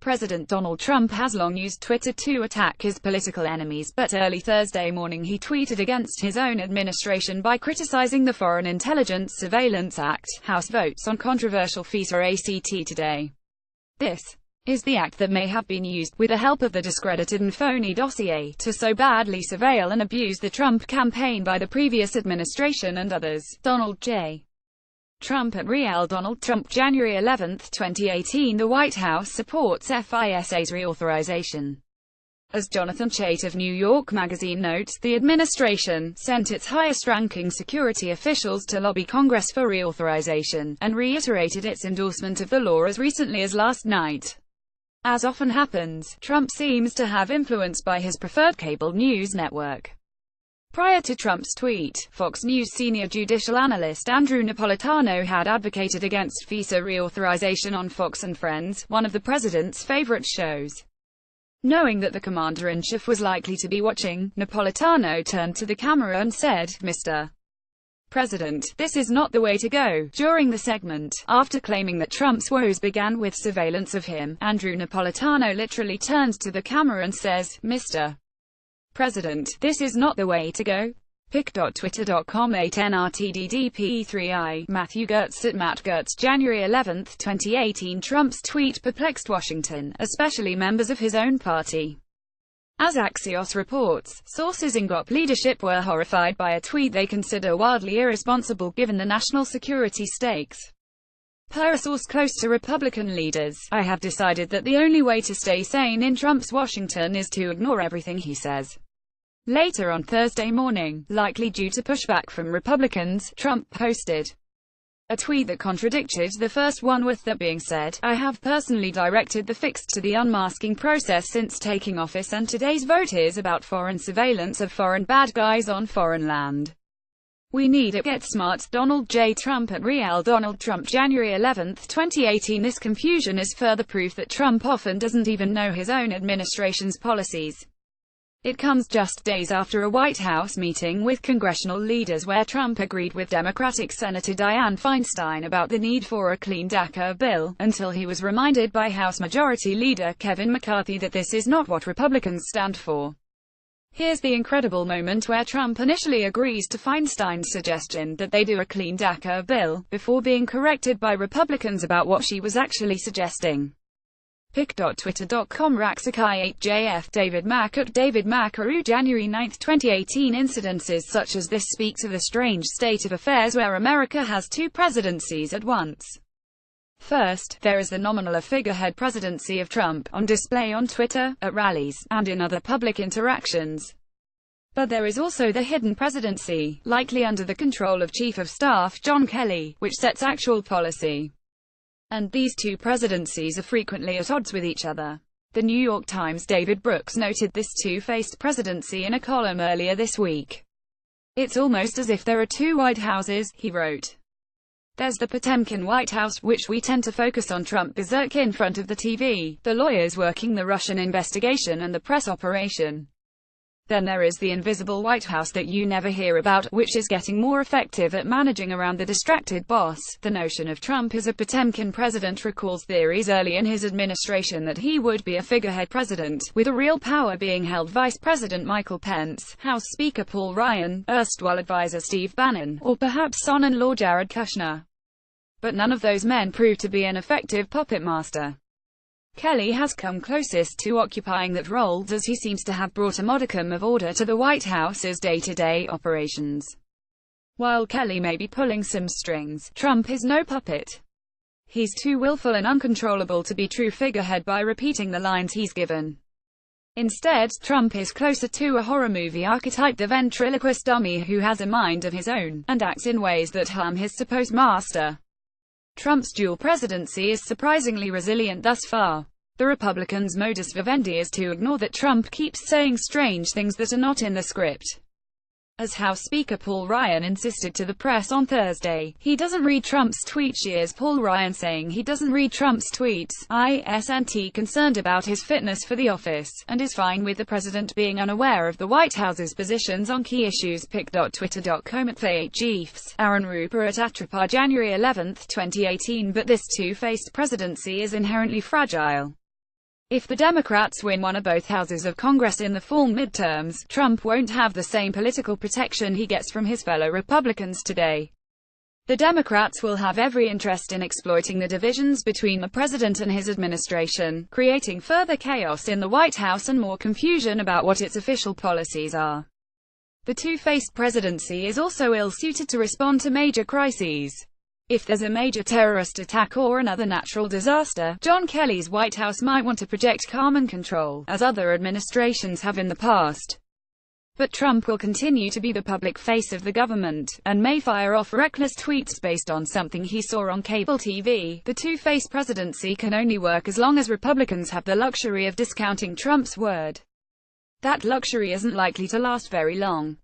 President Donald Trump has long used Twitter to attack his political enemies, but early Thursday morning he tweeted against his own administration by criticizing the Foreign Intelligence Surveillance Act. House votes on controversial FISA ACT today. This is the act that may have been used, with the help of the discredited and phony dossier, to so badly surveil and abuse the Trump campaign by the previous administration and others. Donald J. Trump at Real Donald Trump, January 11, 2018. The White House supports FISA's reauthorization. As Jonathan Chait of New York Magazine notes, the administration sent its highest-ranking security officials to lobby Congress for reauthorization, and reiterated its endorsement of the law as recently as last night. As often happens, Trump seems to have influence by his preferred cable news network. Prior to Trump's tweet, Fox News senior judicial analyst Andrew Napolitano had advocated against FISA reauthorization on Fox and Friends, one of the president's favorite shows. Knowing that the commander-in-chief was likely to be watching, Napolitano turned to the camera and said, "Mr. President, this is not the way to go." During the segment, after claiming that Trump's woes began with surveillance of him, Andrew Napolitano literally turns to the camera and says, "Mr. President, this is not the way to go." Pic.twitter.com 8nrtddp3i Matthew Gertz at Matt Gertz, January 11, 2018. Trump's tweet perplexed Washington, especially members of his own party. As Axios reports, sources in GOP leadership were horrified by a tweet they consider wildly irresponsible given the national security stakes. Per a source close to Republican leaders, "I have decided that the only way to stay sane in Trump's Washington is to ignore everything he says." Later on Thursday morning, likely due to pushback from Republicans, Trump posted a tweet that contradicted the first one, with that being said, "I have personally directed the fix to the unmasking process since taking office, and today's vote is about foreign surveillance of foreign bad guys on foreign land. We need to get smart." Donald J. Trump at Real Donald Trump, January 11, 2018. This confusion is further proof that Trump often doesn't even know his own administration's policies. It comes just days after a White House meeting with congressional leaders where Trump agreed with Democratic Senator Dianne Feinstein about the need for a clean DACA bill, until he was reminded by House Majority Leader Kevin McCarthy that this is not what Republicans stand for. Here's the incredible moment where Trump initially agrees to Feinstein's suggestion that they do a clean DACA bill, before being corrected by Republicans about what she was actually suggesting. Pic.twitter.com Raxakai8jf David Mack at David Mackaroo, January 9, 2018. Incidences such as this speak to the strange state of affairs where America has two presidencies at once. First, there is the nominal figurehead presidency of Trump, on display on Twitter, at rallies, and in other public interactions. But there is also the hidden presidency, likely under the control of Chief of Staff John Kelly, which sets actual policy. And these two presidencies are frequently at odds with each other. The New York Times' David Brooks noted this two-faced presidency in a column earlier this week. "It's almost as if there are two White Houses," he wrote. "There's the Potemkin White House, which we tend to focus on Trump berserk in front of the TV, the lawyers working the Russian investigation and the press operation. Then there is the invisible White House that you never hear about, which is getting more effective at managing around the distracted boss." The notion of Trump as a Potemkin president recalls theories early in his administration that he would be a figurehead president, with the real power being held Vice President Michael Pence, House Speaker Paul Ryan, erstwhile advisor Steve Bannon, or perhaps son-in-law Jared Kushner. But none of those men proved to be an effective puppet master. Kelly has come closest to occupying that role, as he seems to have brought a modicum of order to the White House's day-to-day operations. While Kelly may be pulling some strings, Trump is no puppet. He's too willful and uncontrollable to be true figurehead by repeating the lines he's given. Instead, Trump is closer to a horror movie archetype, the ventriloquist dummy who has a mind of his own, and acts in ways that harm his supposed master. Trump's dual presidency is surprisingly resilient thus far. The Republicans' modus vivendi is to ignore that Trump keeps saying strange things that are not in the script. As House Speaker Paul Ryan insisted to the press on Thursday, he doesn't read Trump's tweets. Here's Paul Ryan saying he doesn't read Trump's tweets, isn't concerned about his fitness for the office, and is fine with the president being unaware of the White House's positions on key issues. Pic.twitter.com @Chiefs Aaron Rupert at Atrapar, January 11, 2018. But this two-faced presidency is inherently fragile. If the Democrats win one or both houses of Congress in the fall midterms, Trump won't have the same political protection he gets from his fellow Republicans today. The Democrats will have every interest in exploiting the divisions between the president and his administration, creating further chaos in the White House and more confusion about what its official policies are. The two-faced presidency is also ill-suited to respond to major crises. If there's a major terrorist attack or another natural disaster, John Kelly's White House might want to project calm and control, as other administrations have in the past. But Trump will continue to be the public face of the government, and may fire off reckless tweets based on something he saw on cable TV. The two-faced presidency can only work as long as Republicans have the luxury of discounting Trump's word. That luxury isn't likely to last very long.